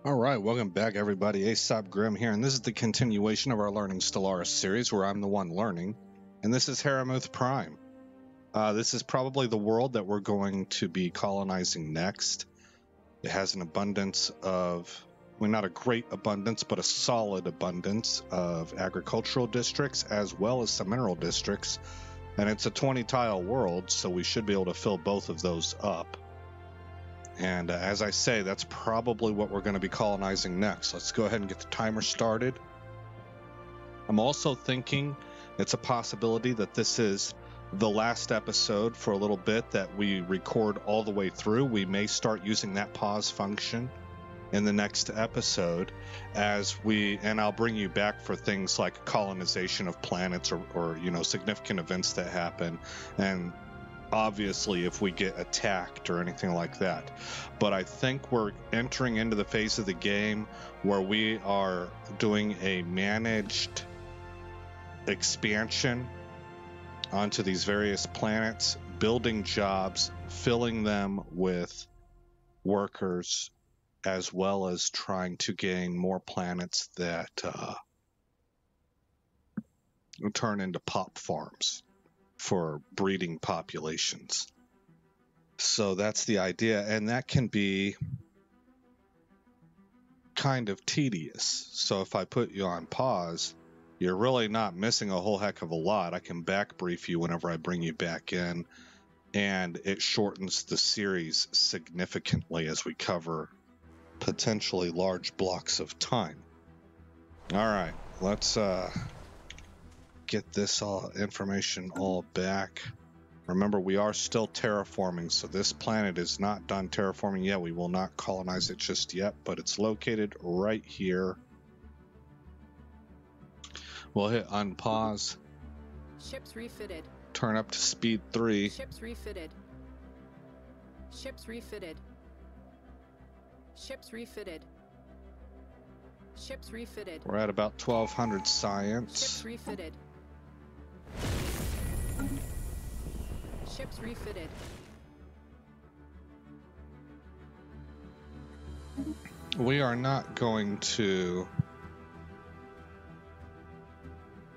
All right, welcome back, everybody. Aesop Grimm here, and this is the continuation of our Learning Stellaris series, where I'm the one learning, and this is Haramuth Prime. This is probably the world that we're going to be colonizing next. It has an abundance of, well, not a great abundance, but a solid abundance of agricultural districts, as well as some mineral districts, and it's a 20-tile world, so we should be able to fill both of those up. And as I say, that's probably what we're going to be colonizing next. Let's go ahead and get the timer started. I'm also thinking it's a possibility that this is the last episode for a little bit that we record all the way through. We may start using that pause function in the next episode and I'll bring you back for things like colonization of planets or significant events that happen, and obviously if we get attacked or anything like that. But I think we're entering into the phase of the game where we are doing a managed expansion onto these various planets, building jobs, filling them with workers, as well as trying to gain more planets that turn into pop farms for breeding populations. So that's the idea, and that can be kind of tedious. So if I put you on pause, you're really not missing a whole heck of a lot. I can back brief you whenever I bring you back in, and it shortens the series significantly as we cover potentially large blocks of time. All right, let's get this information all back. Remember, we are still terraforming, so this planet is not done terraforming yet. We will not colonize it just yet, but it's located right here. We'll hit unpause. Ships refitted. Turn up to speed 3. Ships refitted. Ships refitted. Ships refitted. Ships refitted. We're at about 1200 science. Ships refitted. Ships refitted. We are not going to...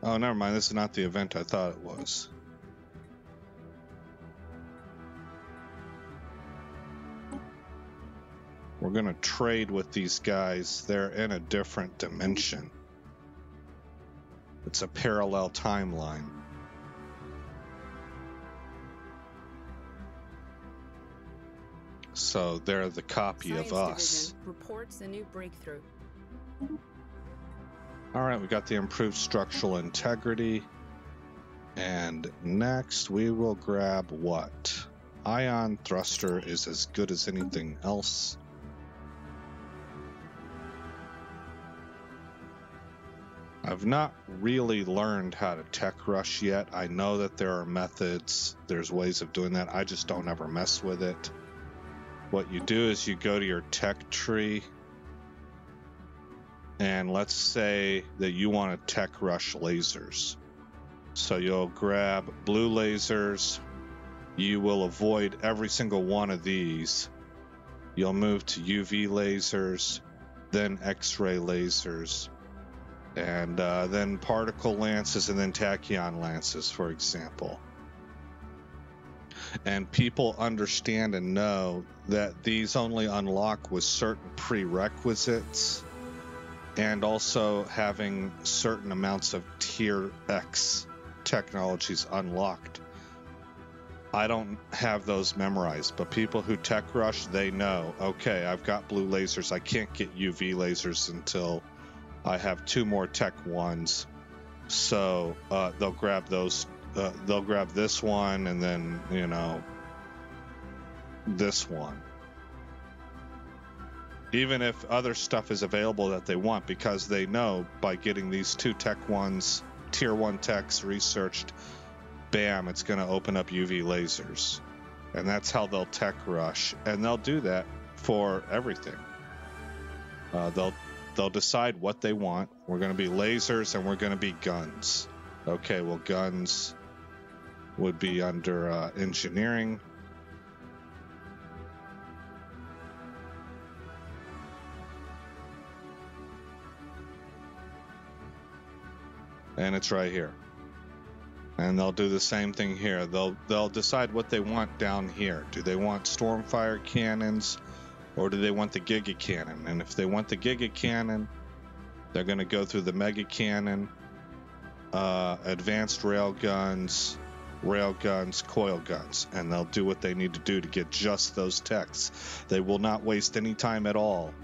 Oh, never mind. This is not the event I thought it was. We're going to trade with these guys. They're in a different dimension. It's a parallel timeline. So they're the copy Science of us. Division reports a new breakthrough. All right, we got the improved structural integrity. And next we will grab what? Ion thruster is as good as anything else. I've not really learned how to tech rush yet. I know that there are methods, there's ways of doing that. I just don't ever mess with it. What you do is you go to your tech tree, and let's say that you want to tech rush lasers. So you'll grab blue lasers. You will avoid every single one of these. You'll move to UV lasers, then X-ray lasers, and then particle lances, and then tachyon lances, for example. And people understand and know that these only unlock with certain prerequisites, and also having certain amounts of tier X technologies unlocked. I don't have those memorized, but people who tech rush, they know, okay, I've got blue lasers, I can't get UV lasers until I have 2 more tech 1s. So they'll grab those. They'll grab this one, and then, this one. Even if other stuff is available that they want, because they know by getting these 2 tech 1s, tier 1 techs researched, bam, it's going to open up UV lasers. And that's how they'll tech rush. And they'll do that for everything. They'll decide what they want. We're going to be lasers, and we're going to be guns. Okay, well, guns would be under engineering. and it's right here. And they'll do the same thing here. They'll decide what they want down here. Do they want stormfire cannons, or do they want the giga cannon? And if they want the giga cannon, they're going to go through the mega cannon, advanced rail guns, coil guns, and they'll do what they need to do to get just those techs. They will not waste any time at all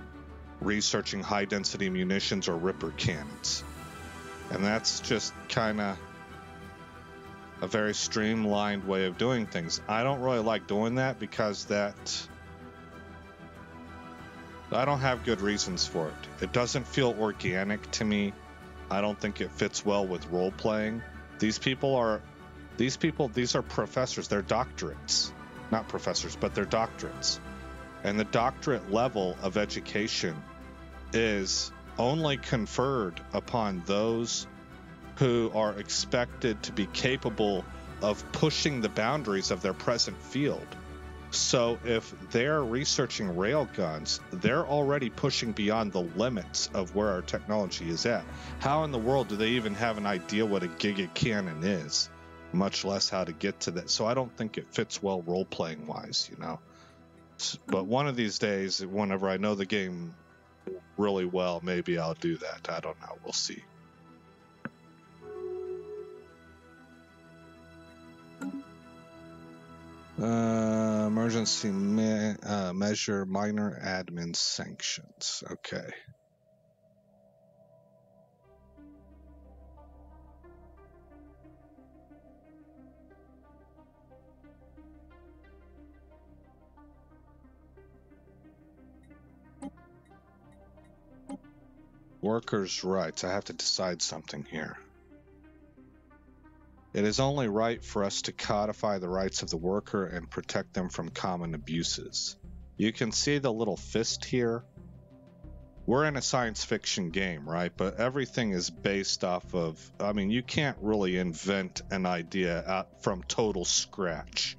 researching high density munitions or ripper cannons. And that's just kind of a very streamlined way of doing things. I don't really like doing that because I don't have good reasons for it. It doesn't feel organic to me. I don't think it fits well with role playing. These are professors. They're doctorates. Not professors, but they're doctorates. And the doctorate level of education is only conferred upon those who are expected to be capable of pushing the boundaries of their present field. So if they're researching railguns, they're already pushing beyond the limits of where our technology is at. How in the world do they even have an idea what a giga cannon is, much less how to get to that? So I don't think it fits well role-playing wise, But one of these days, whenever I know the game really well, maybe I'll do that. I don't know. We'll see. Emergency measure minor admin sanctions. Okay. Workers' rights. I have to decide something here. It is only right for us to codify the rights of the worker and protect them from common abuses. You can see the little fist here. We're in a science fiction game, right? But everything is based off of, you can't really invent an idea from total scratch.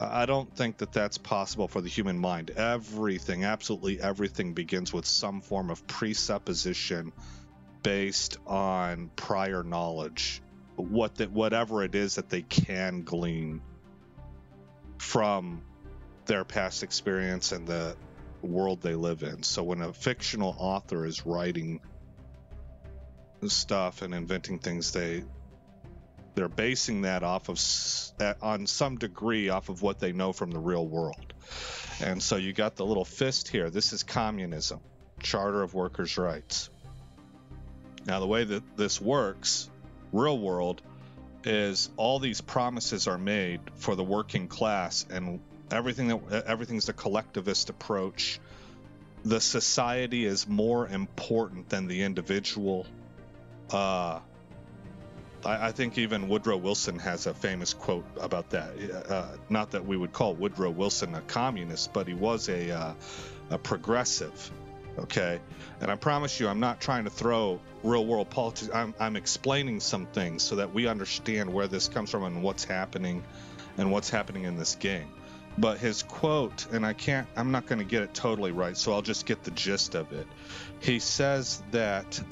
I don't think that that's possible for the human mind. Everything, absolutely everything, begins with some form of presupposition based on prior knowledge. Whatever it is that they can glean from their past experience and the world they live in. So when a fictional author is writing stuff and inventing things, they're basing that on some degree off of what they know from the real world. And so you got the little fist here. This is communism, Charter of Workers' Rights. Now the way that this works, real world, is all these promises are made for the working class, and everything's a collectivist approach. The society is more important than the individual. I think even Woodrow Wilson has a famous quote about that. Not that we would call Woodrow Wilson a communist, but he was a progressive. Okay, and I promise you, I'm not trying to throw real world politics. I'm explaining some things so that we understand where this comes from and what's happening in this game. But his quote, and I'm not going to get it totally right, so I'll just get the gist of it. He says that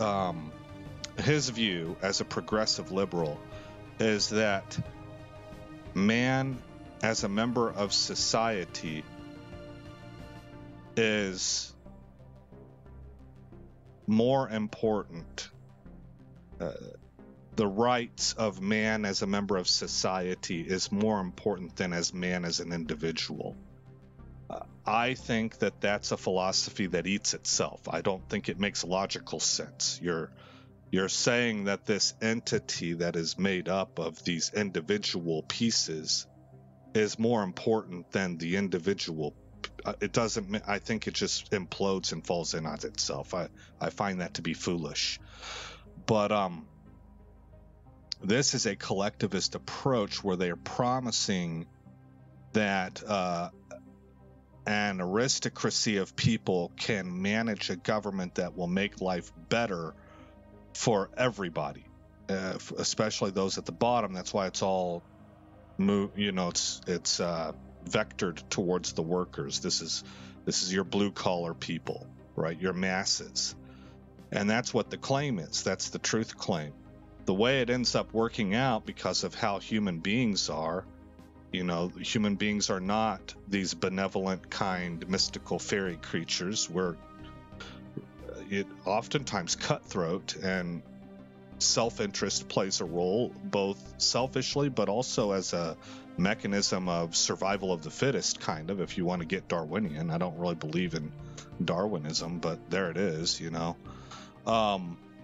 his view as a progressive liberal is that man as a member of society is more important. The rights of man as a member of society is more important than as man as an individual. I think that that's a philosophy that eats itself. I don't think it makes logical sense. You're saying that this entity that is made up of these individual pieces is more important than the individual. It doesn't. I think it just implodes and falls in on itself. I find that to be foolish. But this is a collectivist approach where they are promising that an aristocracy of people can manage a government that will make life better for everybody, especially those at the bottom. That's why it's all it's vectored towards the workers. This is your blue collar people, right? Your masses. And that's what the claim is. That's the truth claim. The way it ends up working out, because of how human beings are, you know, human beings are not these benevolent, kind, mystical fairy creatures. We're oftentimes cutthroat, and self-interest plays a role, both selfishly but also as a mechanism of survival of the fittest, kind of, if you want to get Darwinian. I don't really believe in Darwinism, but there it is, you know.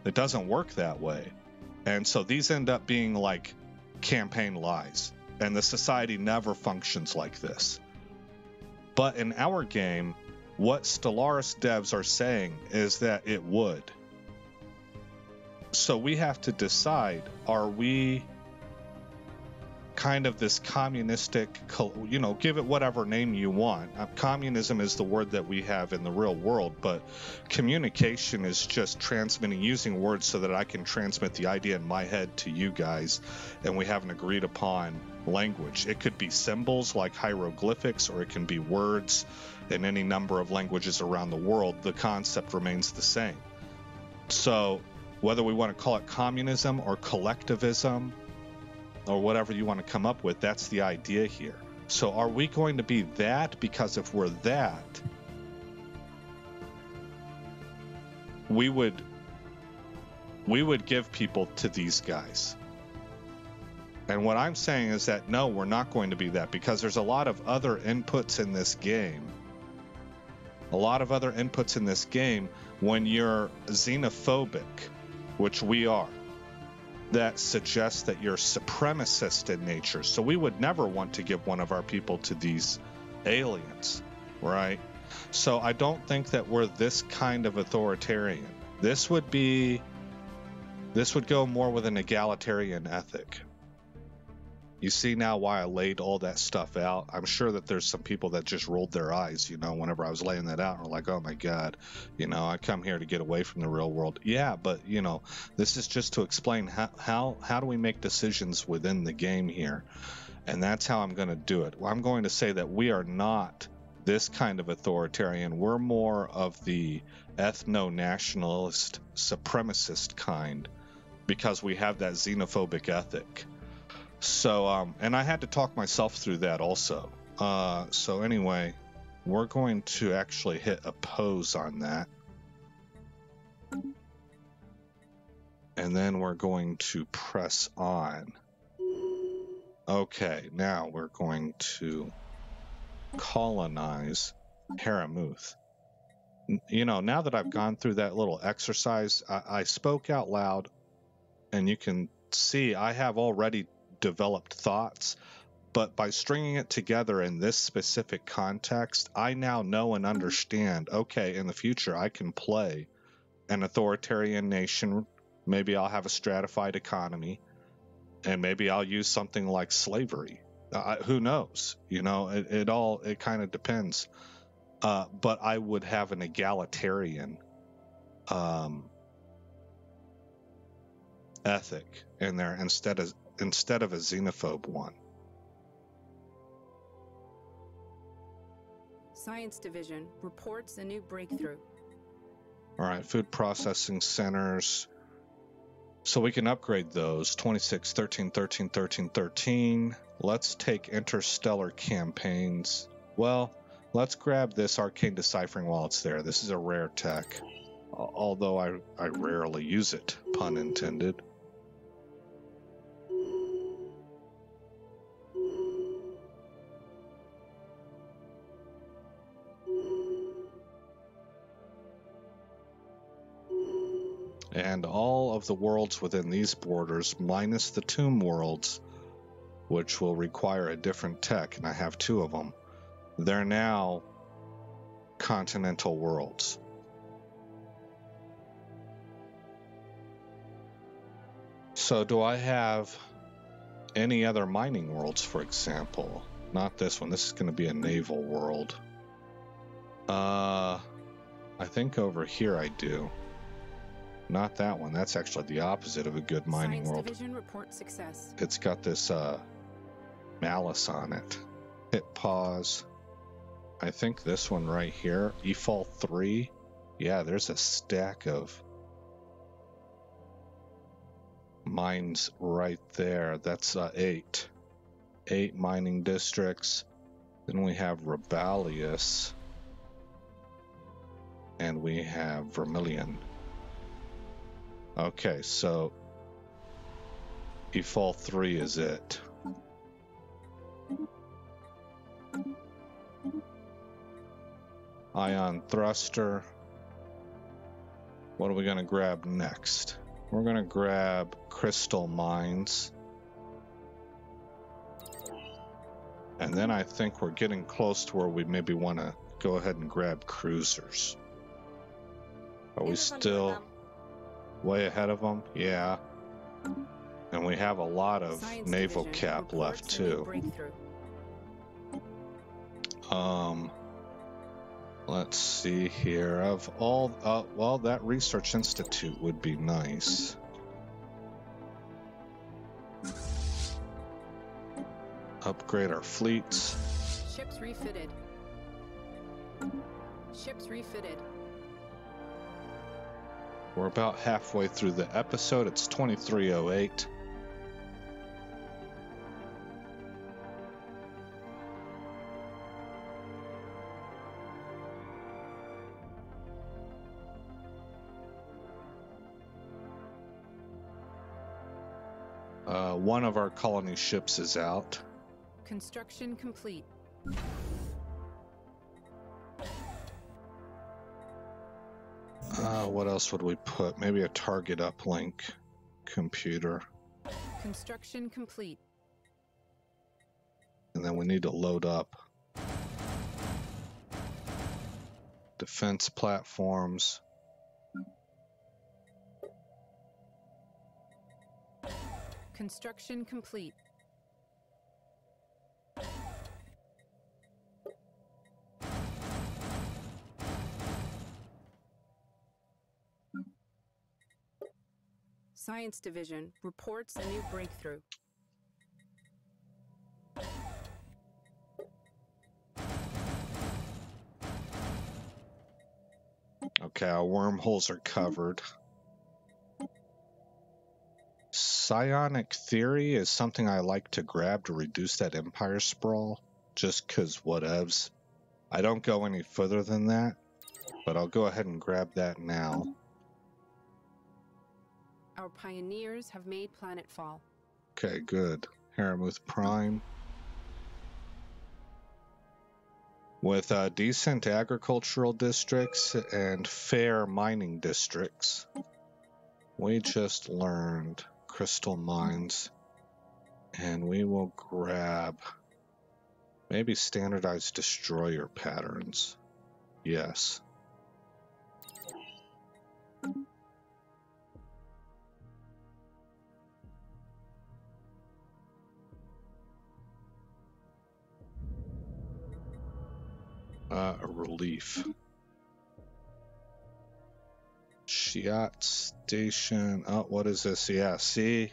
It doesn't work that way. And so these end up being like campaign lies, and the society never functions like this. But in our game, what Stellaris devs are saying is that it would. So we have to decide, are we kind of this communistic, you know, give it whatever name you want. Communism is the word that we have in the real world, but communication is just transmitting, using words so that I can transmit the idea in my head to you guys, and we have an agreed upon language. It could be symbols like hieroglyphics, or it can be words in any number of languages around the world. The concept remains the same. So whether we want to call it communism or collectivism or whatever you want to come up with, that's the idea here. So are we going to be that? Because if we're that, we would give people to these guys. And what I'm saying is that no, we're not going to be that, because there's a lot of other inputs in this game. A lot of other inputs in this game when you're xenophobic, which we are, that suggests that you're supremacist in nature. So we would never want to give one of our people to these aliens, right? So I don't think that we're this kind of authoritarian. This would go more with an egalitarian ethic. You see now why I laid all that stuff out. I'm sure that there's some people that just rolled their eyes, you know, whenever I was laying that out, and were like, oh my God, you know, I come here to get away from the real world. Yeah, but, you know, this is just to explain how do we make decisions within the game here. And that's how I'm going to do it. I'm going to say that we are not this kind of authoritarian. We're more of the ethno-nationalist, supremacist kind, because we have that xenophobic ethic. So, and I had to talk myself through that also. So anyway, we're going to actually hit oppose on that. And then we're going to press on. Okay, now we're going to colonize Haramuth. You know, now that I've gone through that little exercise, I spoke out loud, and you can see I have already developed thoughts, but by stringing it together in this specific context, I now know and understand, okay, in the future I can play an authoritarian nation. Maybe I'll have a stratified economy, and maybe I'll use something like slavery. Who knows? You know, it kind of depends. But I would have an egalitarian ethic in there instead of a xenophobe one. Science Division reports a new breakthrough. All right, food processing centers. So we can upgrade those. 26, 13, 13, 13, 13. Let's take interstellar campaigns. Well, let's grab this arcane deciphering while it's there. This is a rare tech, although I rarely use it, pun intended. And all of the worlds within these borders, minus the tomb worlds, which will require a different tech, and I have 2 of them, they're now continental worlds. So do I have any other mining worlds, for example? Not this one. This is going to be a naval world. I think over here I do. Not that one. That's actually the opposite of a good mining Science world. Division report success. It's got this malice on it. Hit pause. I think this one right here, EFOL 3. Yeah, there's a stack of mines right there. That's 8. 8 mining districts. Then we have Rebellious. And we have Vermilion. Okay, so Default 3 is it. Ion Thruster. What are we going to grab next? We're going to grab Crystal Mines. And then I think we're getting close to where we maybe want to go ahead and grab cruisers. Are we still way ahead of them? Yeah. And we have a lot of Science naval Division cap left reports a new too. breakthrough. Let's see here. Of all, well, that research institute would be nice. Upgrade our fleets. Ships refitted. Ships refitted. We're about halfway through the episode. It's 2308. One of our colony ships is out. Construction complete. What else would we put? Maybe a target uplink computer. Construction complete. And then we need to load up defense platforms. Construction complete. Science Division reports a new breakthrough. Okay, our wormholes are covered. Psionic theory is something I like to grab to reduce that empire sprawl, just because whatevs. I don't go any further than that, but I'll go ahead and grab that now. Our pioneers have made planetfall. Okay, good. Haramuth Prime. With decent agricultural districts and fair mining districts. We just learned crystal mines, and we will grab maybe standardized destroyer patterns. Yes. A relief. Shiat Station. Oh, what is this? Yeah, see?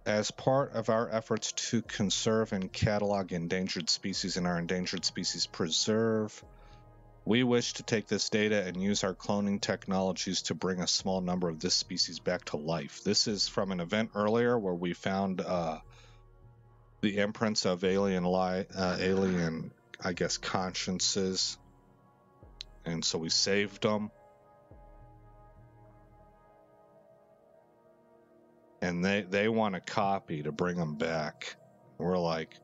As part of our efforts to conserve and catalog endangered species in our Endangered Species Preserve, we wish to take this data and use our cloning technologies to bring a small number of this species back to life. This is from an event earlier where we found the imprints of alien, I guess, consciences. And so we saved them. And they want a copy to bring them back. We're like,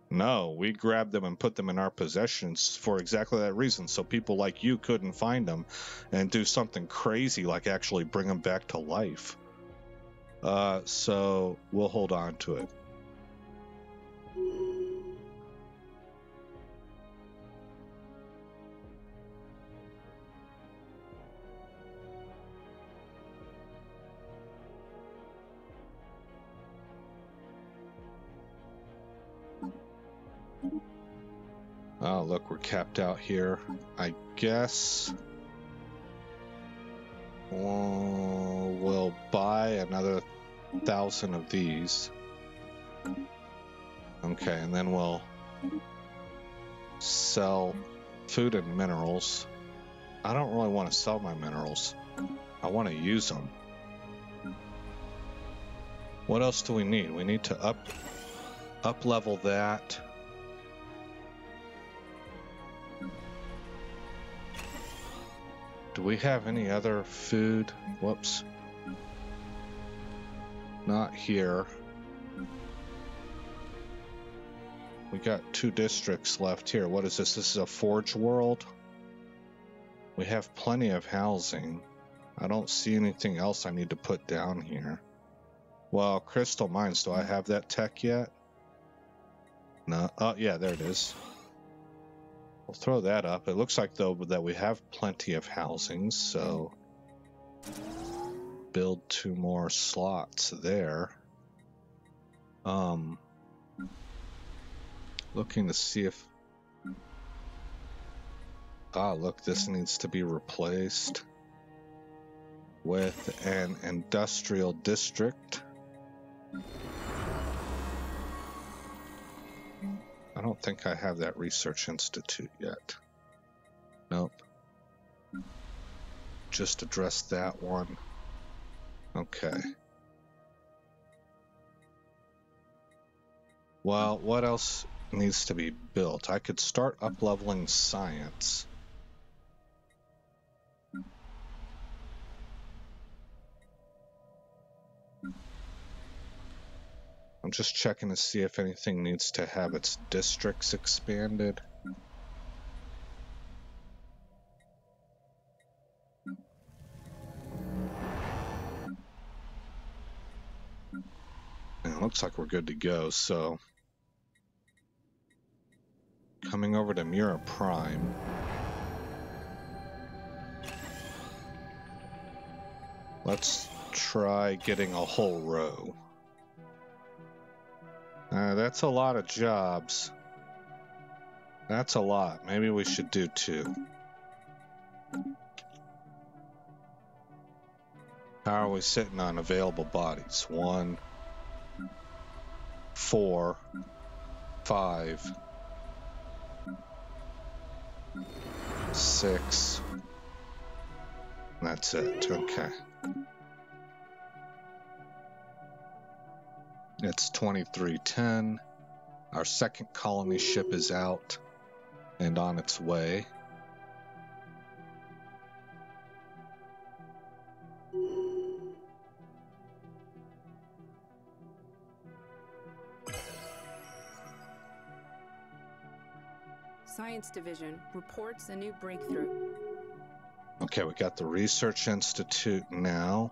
no, we grabbed them and put them in our possessions for exactly that reason. So people like you couldn't find them and do something crazy like actually bring them back to life. So we'll hold on to it. Oh, look, we're capped out here. I guess we'll buy another 1,000 of these. Okay, and then we'll sell food and minerals. I don't really want to sell my minerals. I want to use them. What else do we need? We need to up level that. Do we have any other food? Whoops. Not here. We got 2 districts left here. What is this? This is a forge world. We have plenty of housing. I don't see anything else I need to put down here. Well, crystal mines. Do I have that tech yet? No. Oh, yeah, there it is. We'll throw that up. It looks like, though, that we have plenty of housing, so build 2 more slots there. Looking to see if... Ah, look, this needs to be replaced with an industrial district. I don't think I have that research institute yet. Nope. Just address that one. Okay. Well, what else needs to be built? I could start up-leveling science. I'm just checking to see if anything needs to have its districts expanded. And it looks like we're good to go, so... Coming over to Mira Prime. Let's try getting a whole row. That's a lot of jobs. That's a lot. Maybe we should do 2. How are we sitting on available bodies? 1, 4, 5, 6. That's it. Okay. It's 2310. Our second colony ship is out and on its way. Science Division reports a new breakthrough. Okay, we got the Research Institute now.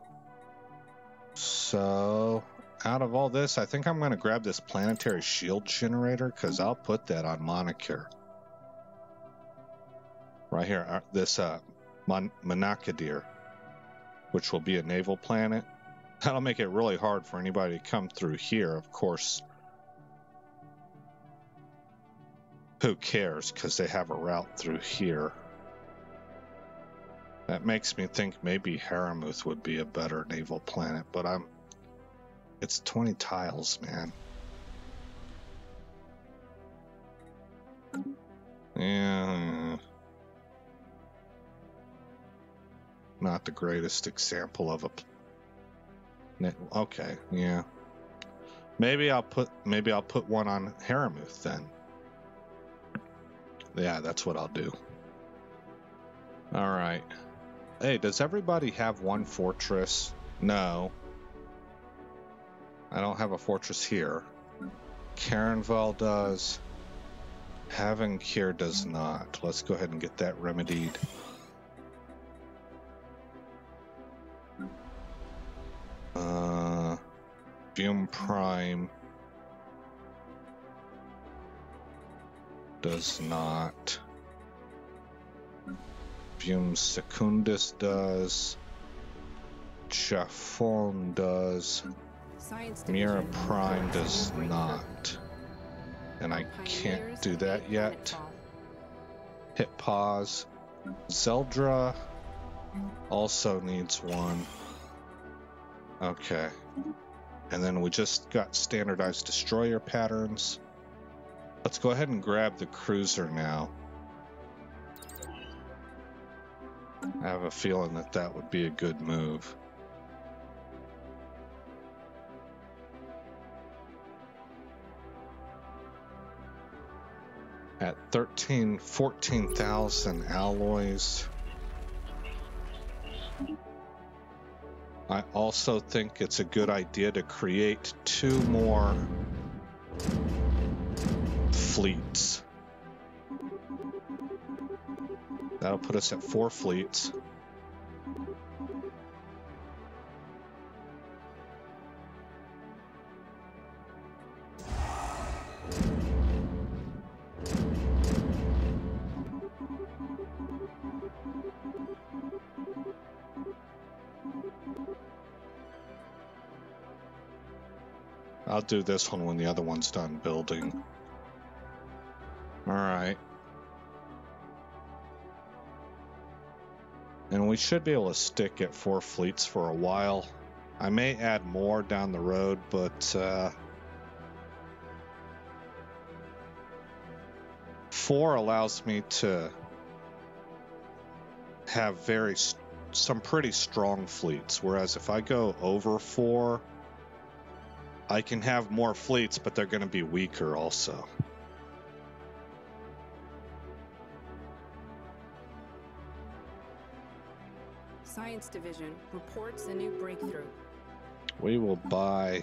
So, out of all this, I think I'm going to grab this planetary shield generator, because I'll put that on Monarchere. Right here, this Monarchere, which will be a naval planet. That'll make it really hard for anybody to come through here, of course. Who cares, because they have a route through here. That makes me think maybe Haramuth would be a better naval planet, but it's 20 tiles, man. Yeah. Not the greatest example of a... Okay, yeah. Maybe I'll put one on Haramuth then. Yeah, that's what I'll do. All right. Hey, does everybody have one fortress? No. I don't have a fortress here. Karenval does. Havenkir does not. Let's go ahead and get that remedied. Fume Prime does not. Fume Secundus does. Chaffon does. Mira Prime does not. And I can't do that yet. Hit pause. Zeldra also needs one. Okay. And then we just got standardized destroyer patterns. Let's go ahead and grab the cruiser now. I have a feeling that would be a good move. at 14,000 alloys. I also think it's a good idea to create 2 more fleets. That'll put us at 4 fleets. I'll do this one when the other one's done building. All right. And we should be able to stick at 4 fleets for a while. I may add more down the road, but 4 allows me to have some pretty strong fleets, whereas if I go over 4, I can have more fleets, but they're going to be weaker also. Science Division reports a new breakthrough. We will buy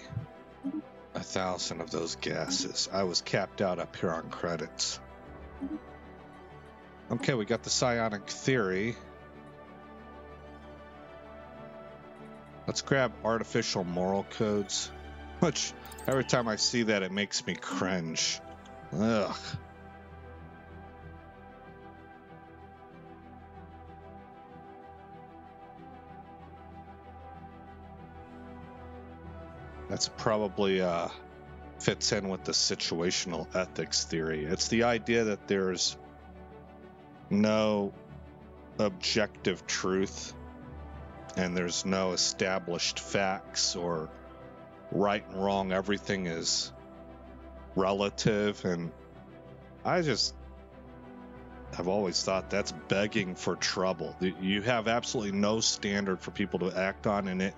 1,000 of those gases. I was capped out up here on credits. Okay, we got the psionic theory. Let's grab artificial moral codes, which every time I see that, it makes me cringe. Ugh. That's probably fits in with the situational ethics theory. It's the idea that there's no objective truth and there's no established facts or right and wrong. Everything is relative, and I've always thought that's begging for trouble. You have absolutely no standard for people to act on, and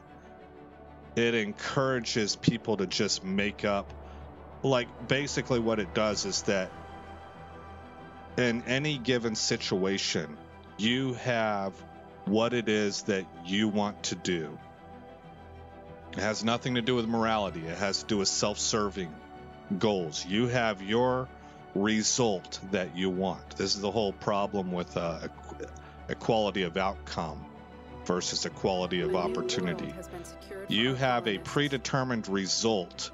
it encourages people to just make up. Like, basically what it does is that in any given situation, you have what it is that you want to do. It has nothing to do with morality. It has to do with self-serving goals. You have your result that you want. This is the whole problem with equality of outcome versus equality of opportunity. You have a predetermined result,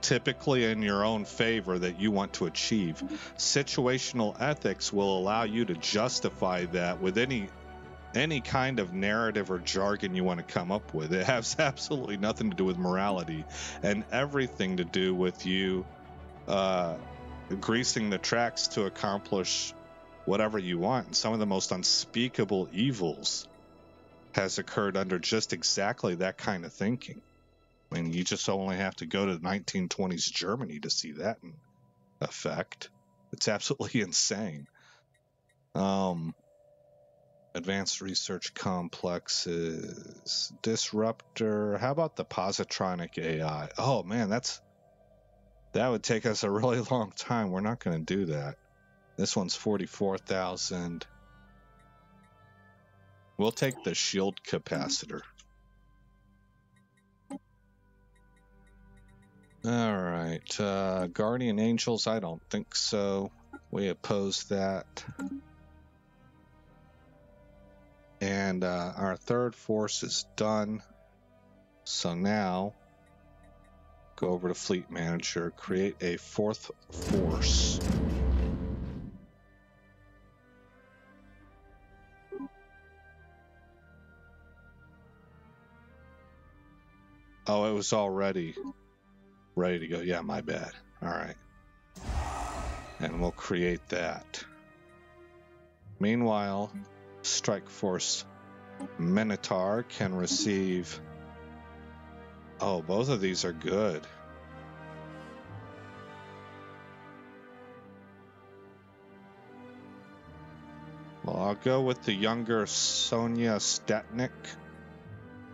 typically in your own favor, that you want to achieve. Situational ethics will allow you to justify that with any kind of narrative or jargon you want to come up with. It has absolutely nothing to do with morality and everything to do with you greasing the tracks to accomplish whatever you want. And some of the most unspeakable evils has occurred under just exactly that kind of thinking. I mean, you just only have to go to the 1920s Germany to see that in effect. It's absolutely insane. Advanced research complexes, disruptor. How about the positronic AI? Oh man, that would take us a really long time. We're not going to do that. This one's 44,000. We'll take the shield capacitor. All right, guardian angels. I don't think so. We oppose that. And our third force is done. So now, go over to Fleet Manager, create a 4th force. Oh, it was already ready to go. Yeah, my bad. All right. And we'll create that. Meanwhile, Strike Force Minotaur can receive... Oh, both of these are good. Well, I'll go with the younger Sonia Statnik,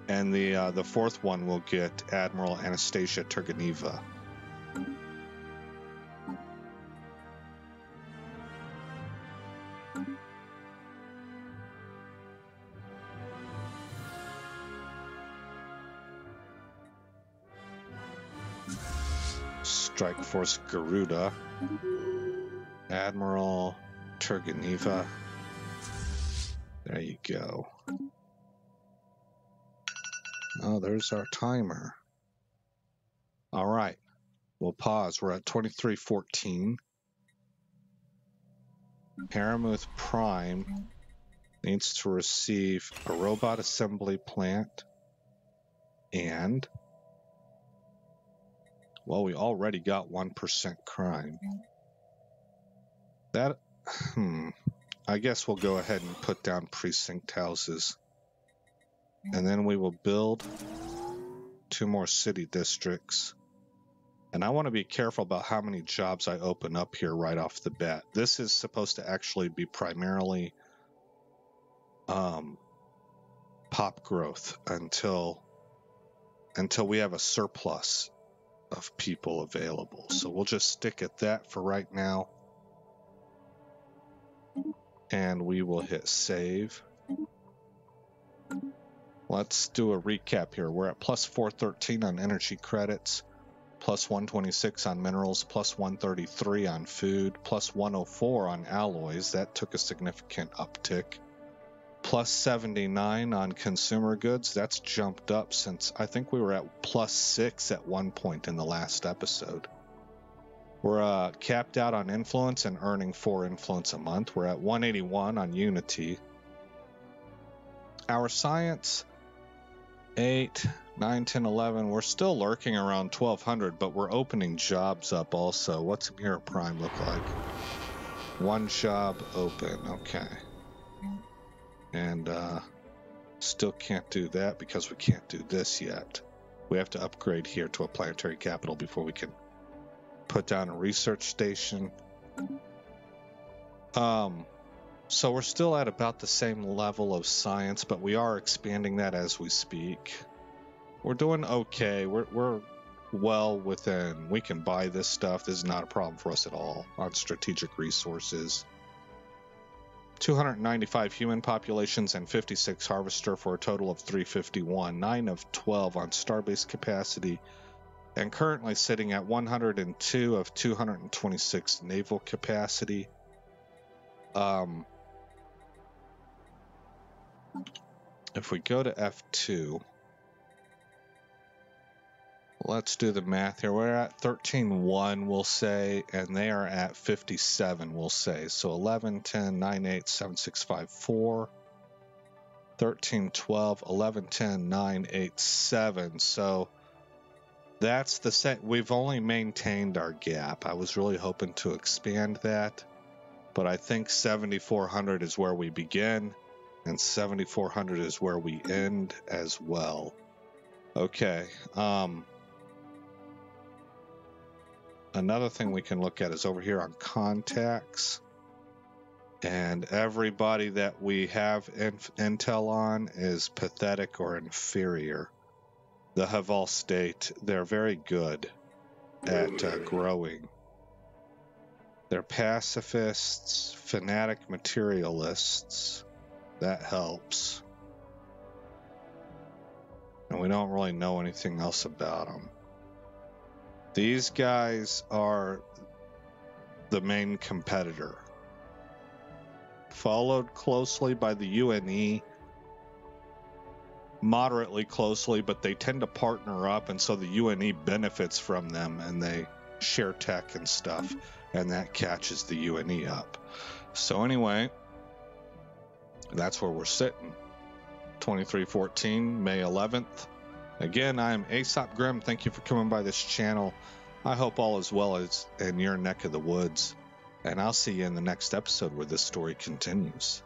and the 4th one will get Admiral Anastasia Turgeneva. Strike Force Garuda, Admiral Turganiva. There you go. Oh, there's our timer. All right, we'll pause. We're at 2314. Haramuth Prime needs to receive a robot assembly plant and, well, we already got 1% crime. That, I guess we'll go ahead and put down precinct houses. And then we will build 2 more city districts. And I want to be careful about how many jobs I open up here right off the bat. This is supposed to actually be primarily pop growth until we have a surplus of people available. So we'll just stick at that for right now. And we will hit save. Let's do a recap here. We're at plus 413 on energy credits, plus 126 on minerals, plus 133 on food, plus 104 on alloys. That took a significant uptick. Plus 79 on consumer goods. That's jumped up since I think we were at plus 6 at one point in the last episode. We're capped out on influence and earning 4 influence a month. We're at 181 on unity. Our science, 8, 9, 10, 11. We're still lurking around 1200, but we're opening jobs up also. What's Mirror Prime look like? 1 job open. Okay. And still can't do that because we can't do this yet. We have to upgrade here to a planetary capital before we can put down a research station. So we're still at about the same level of science, but we are expanding that as we speak. We're doing okay. We're well within. We can buy this stuff. This is not a problem for us at all on strategic resources. 295 human populations and 56 harvester for a total of 351. 9 of 12 on starbase capacity, and currently sitting at 102 of 226 naval capacity. If we go to F2, let's do the math here. We're at 13.1, we'll say, and they are at 57, we'll say. So 11, 10, 9, 8, 7, 6, 5, 4, 13, 12, 11, 10, 9, 8, 7. So that's the set. We've only maintained our gap. I was really hoping to expand that, but I think 7,400 is where we begin, and 7,400 is where we end as well. Okay. Another thing we can look at is over here on contacts, and everybody that we have intel on is pathetic or inferior. The Haval state, they're very good at growing. They're pacifists, fanatic materialists. That helps. And we don't really know anything else about them. These guys are the main competitor, followed closely by the UNE, moderately closely, but they tend to partner up, and so the UNE benefits from them, and they share tech and stuff, and that catches the UNE up. So anyway, that's where we're sitting. 2314, May 11th. Again, I'm Aesop Grimm. Thank you for coming by this channel. I hope all is well as in your neck of the woods. And I'll see you in the next episode where this story continues.